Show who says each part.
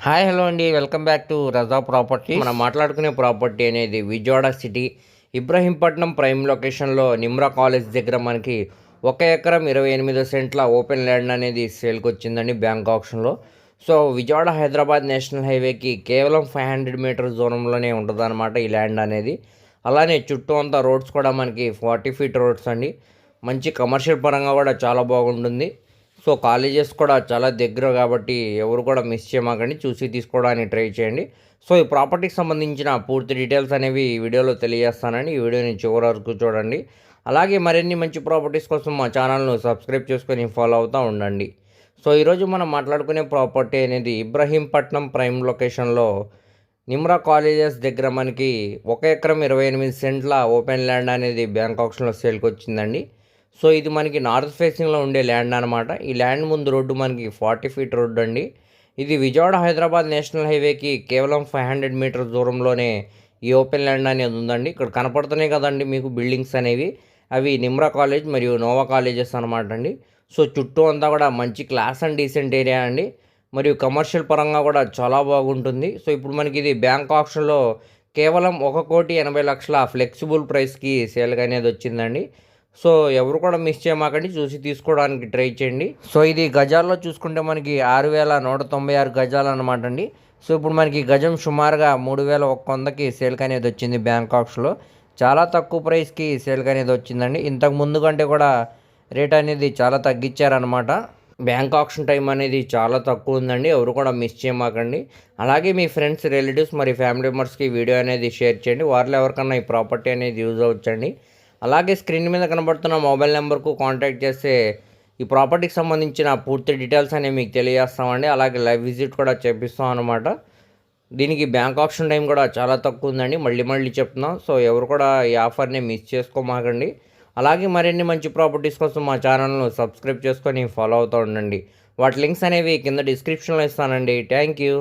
Speaker 1: Hi hello అండి, welcome back to Raza property. మనం మాట్లాడుకునే ప్రాపర్టీ అనేది విజయవాడ సిటీ ఇబ్రహీంపట్నం ప్రైమ్ లొకేషన్లో నిమ్రా కాలేజ్ దగ్గర మనకి 1 ఎకరం 28 సెంట్ల ఓపెన్ ల్యాండ్ అనేది సేల్కి వచ్చిందండి బ్యాంక్ ఆప్షన్లో. సో విజయవాడ హైదరాబాద్ నేషనల్ హైవేకి కేవలం 500 మీటర్స్ దూరంలోనే ఉంటుంది అనమాట ఈ ల్యాండ్ అనేది. అలానే చుట్టూ అంతా రోడ్స్ కూడా మనకి 40 ఫీట్ రోడ్స్ అండి. మంచి కమర్షియల్ పరంగా కూడా చాలా బాగుంటుంది. సో కాలేజెస్ కూడా చాలా దగ్గర కాబట్టి ఎవరు కూడా మిస్ చేయమాకండి, చూసి తీసుకోవడానికి ట్రై చేయండి. సో ఈ ప్రాపర్టీకి సంబంధించిన పూర్తి డీటెయిల్స్ అనేవి ఈ వీడియోలో తెలియజేస్తానండి. ఈ వీడియోని చివరి వరకు చూడండి. అలాగే మరిన్ని మంచి ప్రాపర్టీస్ కోసం మా ఛానల్ను సబ్స్క్రైబ్ చేసుకొని ఫాలో అవుతూ ఉండండి. సో ఈరోజు మనం మాట్లాడుకునే ప్రాపర్టీ అనేది ఇబ్రహీంపట్నం ప్రైమ్ లొకేషన్లో నిమ్రా కాలేజెస్ దగ్గర మనకి 1 ఎకరం 28 సెంట్ల ఓపెన్ ల్యాండ్ అనేది బ్యాంక్ ఆప్షన్లో సేల్కి వచ్చిందండి. సో ఇది మనకి నార్త్ ఫేసింగ్లో ఉండే ల్యాండ్ అనమాట. ఈ ల్యాండ్ ముందు రోడ్డు మనకి 40 ఫీట్ రోడ్డు అండి. ఇది విజయవాడ హైదరాబాద్ నేషనల్ హైవేకి కేవలం 500 మీటర్స్ దూరంలోనే ఈ ఓపెన్ ల్యాండ్ అనేది ఉందండి. ఇక్కడ కనపడుతున్నాయి కదండి మీకు బిల్డింగ్స్ అనేవి, అవి నిమ్రా కాలేజ్ మరియు నోవా కాలేజెస్ అనమాట అండి. సో చుట్టూ అంతా కూడా మంచి క్లాస్ అండ్ డీసెంట్ ఏరియా అండి, మరియు కమర్షియల్ పరంగా కూడా చాలా బాగుంటుంది. సో ఇప్పుడు మనకి ఇది బ్యాంక్ ఆప్షన్లో కేవలం 1,80,00,000 ఫ్లెక్సిబుల్ ప్రైస్కి సేల్గా అనేది వచ్చిందండి. సో ఎవరు కూడా మిస్ చేయమాకండి, చూసి తీసుకోవడానికి ట్రై చేయండి. సో ఇది గజాల్లో చూసుకుంటే మనకి 6,196 గజాలు అనమాట అండి. సో ఇప్పుడు మనకి గజం సుమారుగా 3,100కి సేల్కి అనేది వచ్చింది బ్యాంక్ ఆప్షన్లో. చాలా తక్కువ ప్రైస్కి సేల్కి అనేది వచ్చిందండి. ఇంతకు ముందు కంటే కూడా రేట్ అనేది చాలా తగ్గించారనమాట. బ్యాంక్ ఆప్షన్ టైం అనేది చాలా తక్కువ ఉందండి, ఎవరు కూడా మిస్ చేయమాకండి. అలాగే మీ ఫ్రెండ్స్, రిలేటివ్స్ మరి ఫ్యామిలీ మెంబర్స్కి వీడియో అనేది షేర్ చేయండి, వారిలో ఎవరికన్నా ఈ ప్రాపర్టీ అనేది యూజ్ అవ్వచ్చండి. అలాగే స్క్రీన్ మీద కనబడుతున్న మొబైల్ నెంబర్కు కాంటాక్ట్ చేస్తే ఈ ప్రాపర్టీకి సంబంధించిన పూర్తి డీటెయిల్స్ అనేవి మీకు తెలియజేస్తామండి. అలాగే లైవ్ విజిట్ కూడా చేపిస్తాం అనమాట. దీనికి బ్యాంక్ ఆప్షన్ టైం కూడా చాలా తక్కువ ఉందండి, మళ్ళీ చెప్తున్నాం. సో ఎవరు కూడా ఈ ఆఫర్ని మిస్ చేసుకోమాకండి. అలాగే మరిన్ని మంచి ప్రాపర్టీస్ కోసం మా ఛానల్ను సబ్స్క్రైబ్ చేసుకొని ఫాలో అవుతూ ఉండండి. వాటి లింక్స్ అనేవి కింద డిస్క్రిప్షన్లో ఇస్తానండి. Thank you.